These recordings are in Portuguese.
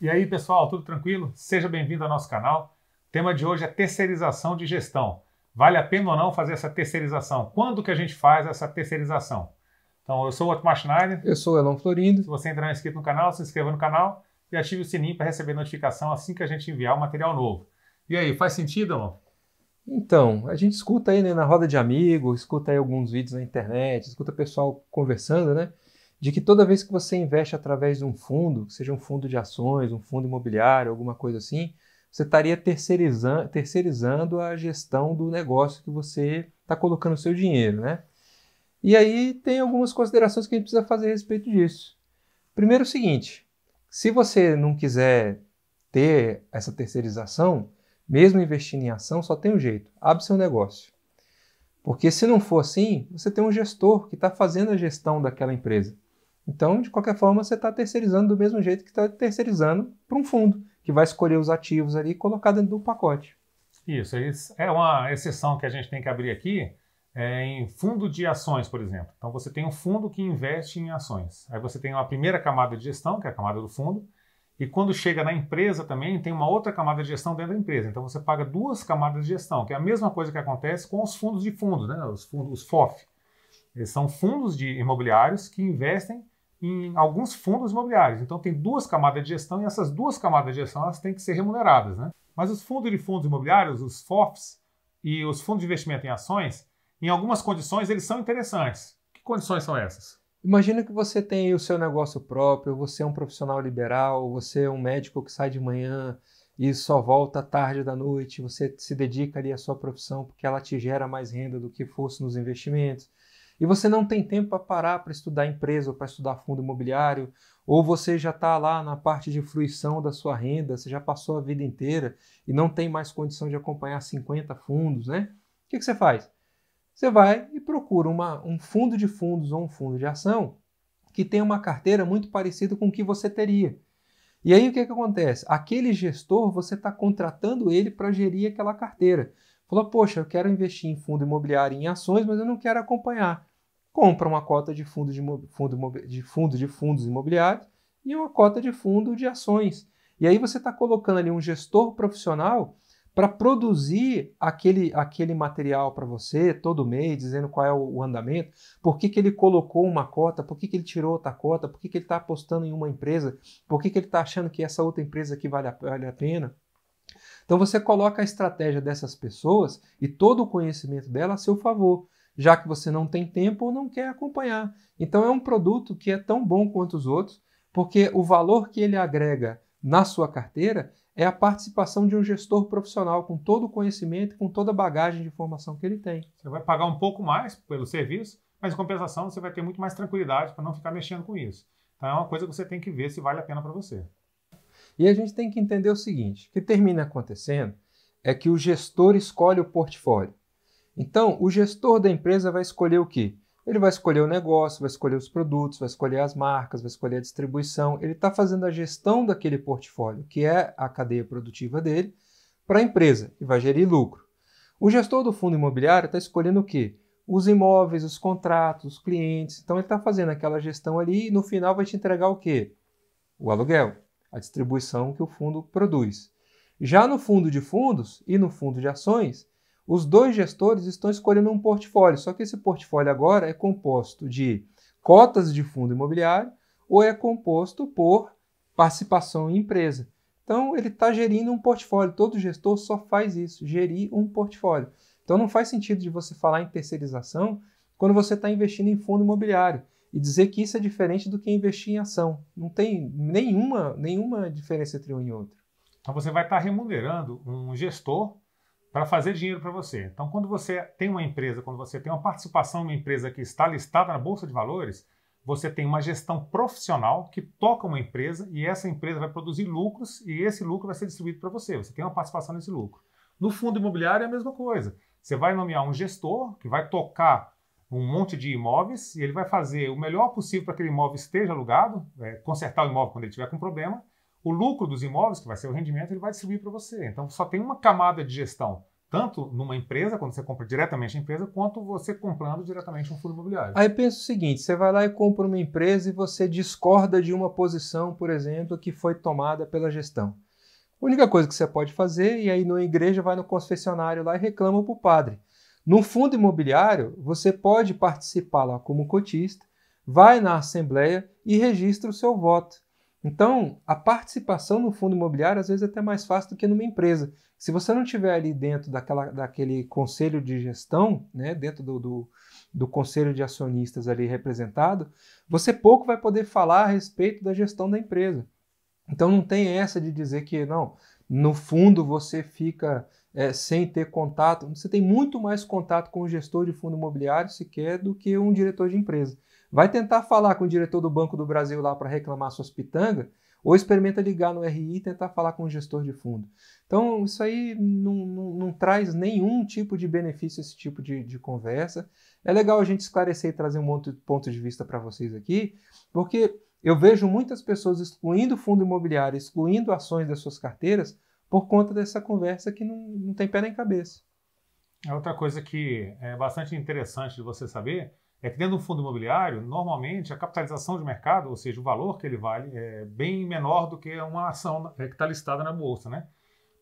E aí, pessoal, tudo tranquilo? Seja bem-vindo ao nosso canal. O tema de hoje é terceirização de gestão. Vale a pena ou não fazer essa terceirização? Quando que a gente faz essa terceirização? Então, eu sou o Otmar Schneider. Eu sou o Elon Florindo. Se você ainda não é inscrito no canal, se inscreva no canal e ative o sininho para receber notificação assim que a gente enviar um material novo. E aí, faz sentido, Elon? Então, a gente escuta aí, né, na roda de amigos, escuta aí alguns vídeos na internet, escuta pessoal conversando, né, de que toda vez que você investe através de um fundo, seja um fundo de ações, um fundo imobiliário, alguma coisa assim, você estaria terceirizando a gestão do negócio que você está colocando o seu dinheiro, né? E aí tem algumas considerações que a gente precisa fazer a respeito disso. Primeiro, o seguinte: se você não quiser ter essa terceirização, mesmo investindo em ação, só tem um jeito: abre seu negócio. Porque se não for assim, você tem um gestor que está fazendo a gestão daquela empresa. Então, de qualquer forma, você está terceirizando do mesmo jeito que está terceirizando para um fundo, que vai escolher os ativos ali e colocar dentro do pacote. Isso é uma exceção que a gente tem que abrir aqui em fundo de ações, por exemplo. Então, você tem um fundo que investe em ações. Aí você tem uma primeira camada de gestão, que é a camada do fundo, e quando chega na empresa também, tem uma outra camada de gestão dentro da empresa. Então, você paga duas camadas de gestão, que é a mesma coisa que acontece com os fundos de fundos, né? Os FOF. Eles são fundos de imobiliários que investem em alguns fundos imobiliários. Então, tem duas camadas de gestão e essas duas camadas de gestão elas têm que ser remuneradas, né? Mas os fundos de fundos imobiliários, os FOFs e os fundos de investimento em ações, em algumas condições, eles são interessantes. Que condições são essas? Imagina que você tem o seu negócio próprio, você é um profissional liberal, você é um médico que sai de manhã e só volta à tarde da noite, você se dedica ali à sua profissão porque ela te gera mais renda do que fosse nos investimentos. E você não tem tempo para parar para estudar empresa ou para estudar fundo imobiliário, ou você já está lá na parte de fruição da sua renda, você já passou a vida inteira e não tem mais condição de acompanhar 50 fundos, né? O que você faz? Você vai e procura um fundo de fundos ou um fundo de ação que tenha uma carteira muito parecida com o que você teria. E aí o que acontece? Aquele gestor, você está contratando ele para gerir aquela carteira. Falou, poxa, eu quero investir em fundo imobiliário e em ações, mas eu não quero acompanhar. Compra uma cota de fundos imobiliários e uma cota de fundo de ações. E aí você está colocando ali um gestor profissional para produzir aquele material para você todo mês, dizendo qual é o andamento, por que ele colocou uma cota, por que ele tirou outra cota, por que ele está apostando em uma empresa, por que ele está achando que essa outra empresa aqui vale a pena. Então você coloca a estratégia dessas pessoas e todo o conhecimento dela a seu favor, já que você não tem tempo ou não quer acompanhar. Então é um produto que é tão bom quanto os outros, porque o valor que ele agrega na sua carteira é a participação de um gestor profissional com todo o conhecimento e com toda a bagagem de informação que ele tem. Você vai pagar um pouco mais pelo serviço, mas em compensação você vai ter muito mais tranquilidade para não ficar mexendo com isso. Então é uma coisa que você tem que ver se vale a pena para você. E a gente tem que entender o seguinte: o que termina acontecendo é que o gestor escolhe o portfólio. Então, o gestor da empresa vai escolher o quê? Ele vai escolher o negócio, vai escolher os produtos, vai escolher as marcas, vai escolher a distribuição. Ele está fazendo a gestão daquele portfólio, que é a cadeia produtiva dele, para a empresa e vai gerir lucro. O gestor do fundo imobiliário está escolhendo o quê? Os imóveis, os contratos, os clientes. Então, ele está fazendo aquela gestão ali e no final vai te entregar o quê? O aluguel, a distribuição que o fundo produz. Já no fundo de fundos e no fundo de ações, os dois gestores estão escolhendo um portfólio, só que esse portfólio agora é composto de cotas de fundo imobiliário ou é composto por participação em empresa. Então, ele está gerindo um portfólio. Todo gestor só faz isso, gerir um portfólio. Então, não faz sentido de você falar em terceirização quando você está investindo em fundo imobiliário e dizer que isso é diferente do que investir em ação. Não tem nenhuma diferença entre um e outro. Então, você vai estar remunerando um gestor para fazer dinheiro para você. Então, quando você tem uma empresa, quando você tem uma participação em uma empresa que está listada na Bolsa de Valores, você tem uma gestão profissional que toca uma empresa e essa empresa vai produzir lucros e esse lucro vai ser distribuído para você. Você tem uma participação nesse lucro. No fundo imobiliário é a mesma coisa. Você vai nomear um gestor que vai tocar um monte de imóveis e ele vai fazer o melhor possível para que aquele imóvel esteja alugado, consertar o imóvel quando ele tiver com problema. O lucro dos imóveis, que vai ser o rendimento, ele vai distribuir para você. Então, só tem uma camada de gestão. tanto numa empresa, quando você compra diretamente a empresa, quanto você comprando diretamente um fundo imobiliário. Aí pensa o seguinte, você vai lá e compra uma empresa e você discorda de uma posição, por exemplo, que foi tomada pela gestão. A única coisa que você pode fazer, e aí na igreja vai no confessionário lá e reclama para o padre. No fundo imobiliário, você pode participar lá como cotista, vai na assembleia e registra o seu voto. Então, a participação no fundo imobiliário às vezes é até mais fácil do que numa empresa. Se você não estiver ali dentro daquele conselho de gestão, né, dentro do conselho de acionistas ali representado, você pouco vai poder falar a respeito da gestão da empresa. Então não tem essa de dizer que não, no fundo você fica sem ter contato. Você tem muito mais contato com o gestor de fundo imobiliário sequer do que um diretor de empresa. Vai tentar falar com o diretor do Banco do Brasil lá para reclamar suas pitangas, ou experimenta ligar no RI e tentar falar com o gestor de fundo. Então isso aí não traz nenhum tipo de benefício, esse tipo de conversa. É legal a gente esclarecer e trazer um ponto de vista para vocês aqui, porque eu vejo muitas pessoas excluindo fundo imobiliário, excluindo ações das suas carteiras por conta dessa conversa que não tem pé nem cabeça. Outra coisa que é bastante interessante de você saber é que dentro do fundo imobiliário, normalmente a capitalização de mercado, ou seja, o valor que ele vale, é bem menor do que uma ação que está listada na bolsa, né?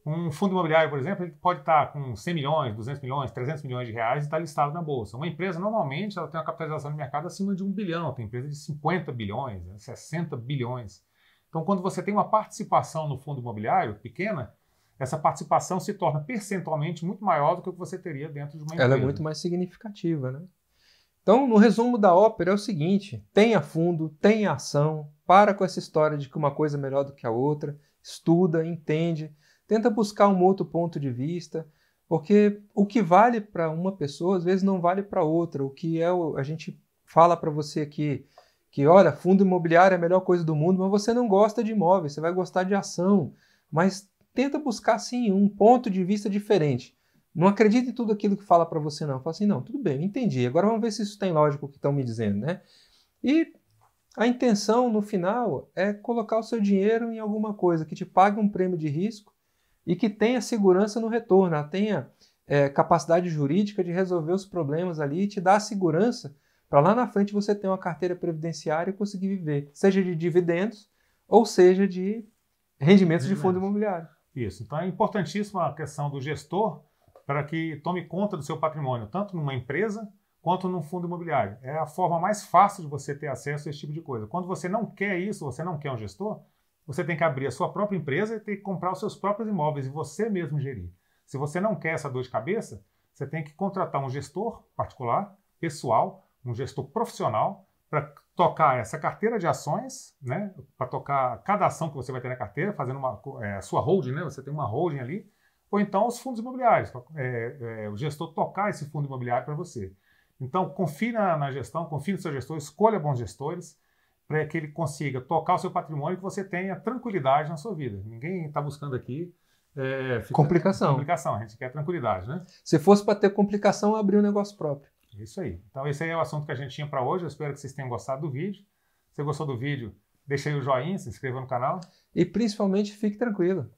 Um fundo imobiliário, por exemplo, ele pode estar com 100 milhões, 200 milhões, 300 milhões de reais e está listado na bolsa. Uma empresa, normalmente, ela tem uma capitalização de mercado acima de 1 bilhão, tem empresa de 50 bilhões, 60 bilhões. Então, quando você tem uma participação no fundo imobiliário pequena, essa participação se torna percentualmente muito maior do que o que você teria dentro de uma empresa. Ela é muito mais significativa, né? Então, no resumo da ópera é o seguinte, tenha fundo, tenha ação, para com essa história de que uma coisa é melhor do que a outra, estuda, entende, tenta buscar um outro ponto de vista, porque o que vale para uma pessoa, às vezes não vale para outra. O que a gente fala para você aqui, que olha, fundo imobiliário é a melhor coisa do mundo, mas você não gosta de imóveis, você vai gostar de ação. Mas tenta buscar, sim, um ponto de vista diferente. Não acredite em tudo aquilo que fala para você, não. Fala assim, não, tudo bem, entendi. Agora vamos ver se isso tem lógica o que estão me dizendo, né? E a intenção, no final, é colocar o seu dinheiro em alguma coisa que te pague um prêmio de risco e que tenha segurança no retorno, ela tenha capacidade jurídica de resolver os problemas ali e te dar segurança para lá na frente você ter uma carteira previdenciária e conseguir viver, seja de dividendos ou seja de rendimentos de fundo imobiliário. Isso. Então é importantíssima a questão do gestor para que tome conta do seu patrimônio, tanto numa empresa quanto num fundo imobiliário. É a forma mais fácil de você ter acesso a esse tipo de coisa. Quando você não quer isso, você não quer um gestor, você tem que abrir a sua própria empresa e ter que comprar os seus próprios imóveis e você mesmo gerir. Se você não quer essa dor de cabeça, você tem que contratar um gestor particular, pessoal, um gestor profissional, para tocar essa carteira de ações, né? Para tocar cada ação que você vai ter na carteira, fazendo a sua holding, né? Você tem uma holding ali, ou então os fundos imobiliários, o gestor tocar esse fundo imobiliário para você. Então, confie na gestão, confie no seu gestor, escolha bons gestores, para que ele consiga tocar o seu patrimônio e que você tenha tranquilidade na sua vida. Ninguém está buscando aqui complicação. A gente quer tranquilidade, né? Se fosse para ter complicação, abrir um negócio próprio. Isso aí. Então esse aí é o assunto que a gente tinha para hoje. Eu espero que vocês tenham gostado do vídeo. Se você gostou do vídeo, deixa aí o joinha, se inscreva no canal. E principalmente fique tranquilo.